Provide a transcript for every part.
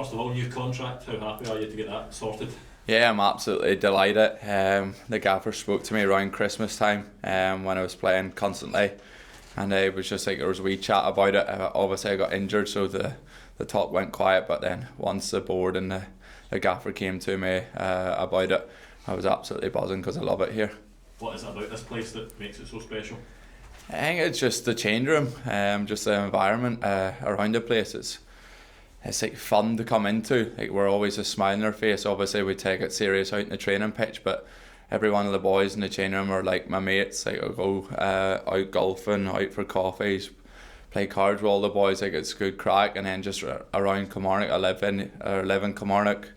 First of all, new contract, how happy are you to get that sorted? Yeah, I'm absolutely delighted. The gaffer spoke to me around Christmas time when I was playing constantly, and it was just like there was a wee chat about it. Obviously, I got injured, so the talk went quiet. But then once the board and the gaffer came to me about it, I was absolutely buzzing because I love it here. What is it about this place that makes it so special? I think it's just the change room, just the environment around the place. It's like fun to come into. Like we're always a smile on our face. Obviously we take it serious out in the training pitch, but every one of the boys in the change room are like my mates. Like I'll go out golfing, out for coffees, play cards with all the boys. Like it's good crack. And then just around Kilmarnock, I live in Kilmarnock,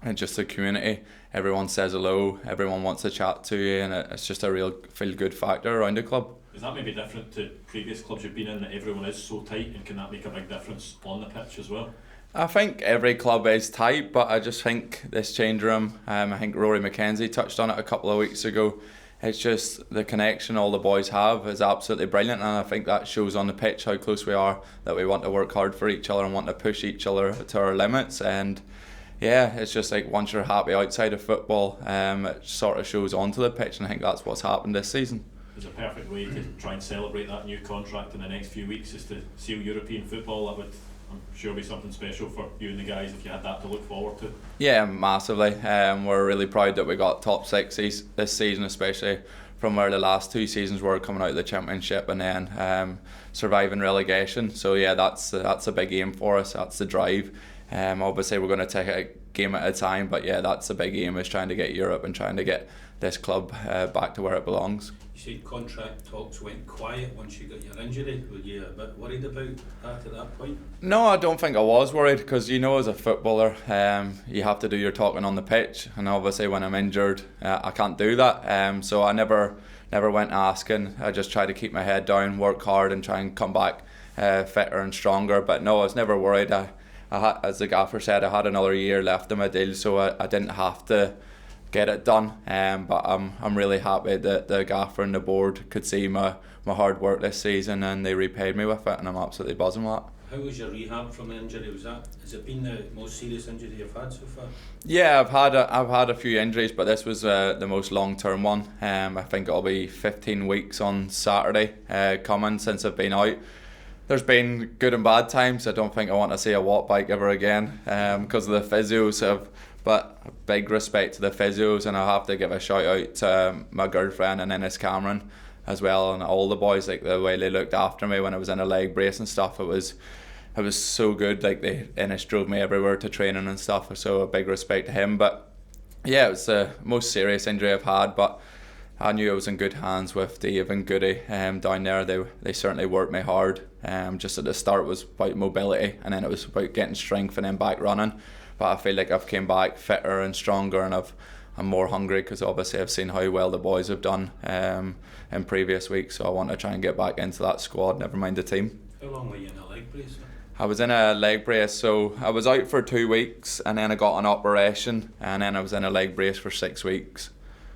and just the community. Everyone says hello. Everyone wants to chat to you, and it's just a real feel good factor around the club. Is that maybe different to previous clubs you've been in, that everyone is so tight, and can that make a big difference on the pitch as well? I think every club is tight, but I just think this change room, I think Rory McKenzie touched on it a couple of weeks ago, it's just the connection all the boys have is absolutely brilliant, and I think that shows on the pitch how close we are, that we want to work hard for each other and want to push each other to our limits. And yeah, it's just like once you're happy outside of football, it sort of shows onto the pitch, and I think that's what's happened this season. Is a perfect way to try and celebrate that new contract in the next few weeks is to seal European football. That would, I'm sure, be something special for you and the guys if you had that to look forward to. Yeah, massively. We're really proud that we got top six this season, especially from where the last two seasons were, coming out of the Championship and then surviving relegation. So yeah, that's a big aim for us. That's the drive. Obviously we're going to take it a game at a time, but yeah, that's the big aim, is trying to get Europe and trying to get this club back to where it belongs. You said contract talks went quiet once you got your injury. Were you a bit worried about that at that point? No, I don't think I was worried, because as a footballer, you have to do your talking on the pitch, and obviously when I'm injured, I can't do that. So I never went asking. I just tried to keep my head down, work hard, and try and come back fitter and stronger. But no, I was never worried. I had, as the gaffer said, I had another year left in my deal, so I didn't have to get it done. But I'm really happy that the gaffer and the board could see my hard work this season, and they repaid me with it, and I'm absolutely buzzing with that. How was your rehab from the injury? Has it been the most serious injury you've had so far? Yeah, I've had a few injuries, but this was the most long term one. I think it'll be 15 weeks on Saturday coming since I've been out. There's been good and bad times. I don't think I want to see a watt bike ever again because of the physios. But big respect to the physios, and I have to give a shout out to my girlfriend and Ennis Cameron as well, and all the boys, like the way they looked after me when I was in a leg brace and stuff. It was so good. Like Ennis drove me everywhere to training and stuff, so a big respect to him. But yeah, it was the most serious injury I've had, but I knew I was in good hands with Dave and Goody down there. They certainly worked me hard. Just at the start it was about mobility, and then it was about getting strength and then back running. But I feel like I've came back fitter and stronger, and I'm more hungry, because obviously I've seen how well the boys have done in previous weeks. So I want to try and get back into that squad, never mind the team. How long were you in a leg brace? I was in a leg brace, so I was out for 2 weeks, and then I got an operation, and then I was in a leg brace for 6 weeks.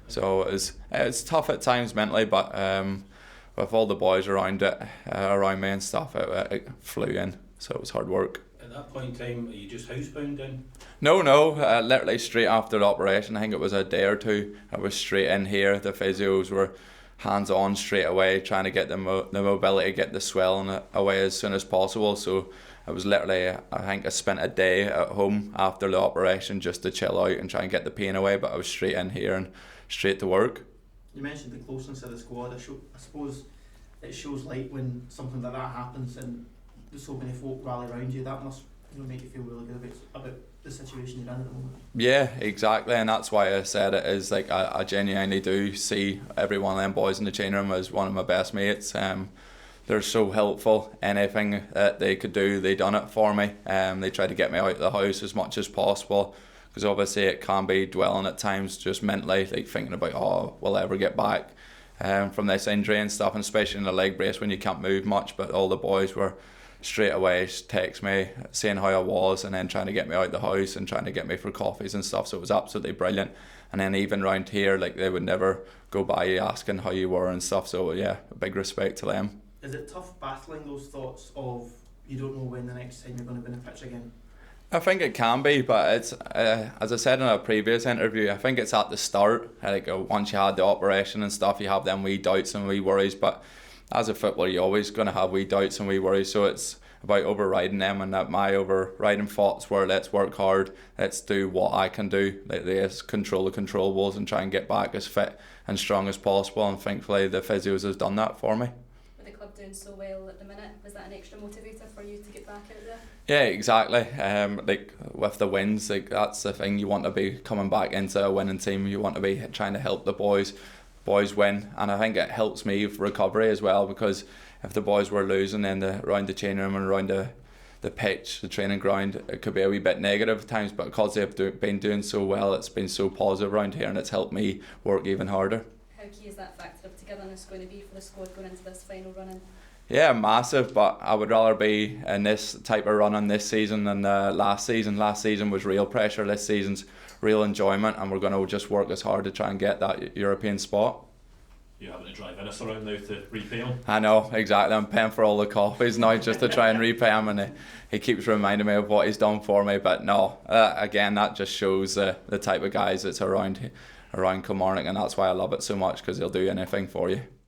So it's tough at times mentally, but with all the boys around me and stuff, it flew in. So it was hard work. At that point in time, are you just housebound in? No, literally straight after the operation. I think it was a day or two. I was straight in here. The physios were hands on straight away, trying to get the mobility, get the swelling away as soon as possible. So I was literally, I think I spent a day at home after the operation just to chill out and try and get the pain away. But I was straight in here and straight to work. You mentioned the closeness of the squad. I suppose it shows light when something like that happens, and there's so many folk rally around you. That must make you feel really good about the situation you're in at the moment. Yeah, exactly, and that's why I said it is like I genuinely do see every one of them boys in the change room as one of my best mates. They're so helpful. Anything that they could do, they done it for me. They tried to get me out of the house as much as possible, because obviously it can be dwelling at times, just mentally, like thinking about, will I ever get back from this injury and stuff, and especially in the leg brace when you can't move much. But all the boys were straight away text me saying how I was, and then trying to get me out the house and trying to get me for coffees and stuff. So it was absolutely brilliant. And then even round here, like they would never go by you asking how you were and stuff. So yeah, a big respect to them. Is it tough battling those thoughts of you don't know when the next time you're going to be in a pitch again? I think it can be, but it's as I said in a previous interview, I think it's at the start. Like once you had the operation and stuff, you have them wee doubts and wee worries. But as a footballer, you're always going to have wee doubts and wee worries. So it's about overriding them, and that my overriding thoughts were, let's work hard, let's do what I can do, let's control the controllables and try and get back as fit and strong as possible. And thankfully, the physios has done that for me. With the club doing so well at the minute, was that an extra motivator for you to get back out there? Yeah, exactly. Like with the wins, like that's the thing. You want to be coming back into a winning team. You want to be trying to help the boys win, and I think it helps me with recovery as well, because if the boys were losing, then around the change room and around the pitch, the training ground, it could be a wee bit negative at times. But because they've been doing so well, it's been so positive around here, and it's helped me work even harder. How key is that factor of togetherness going to be for the squad going into this final run-in? Yeah, massive, but I would rather be in this type of run-in this season than last season. Last season was real pressure, this season's real enjoyment, and we're going to just work as hard to try and get that European spot. You're having to drive Innes around now to repay him. I know, exactly. I'm paying for all the coffees now just to try and repay him, and he keeps reminding me of what he's done for me. But no, again, that just shows the type of guys that's around Kilmarnock, and that's why I love it so much, because he'll do anything for you.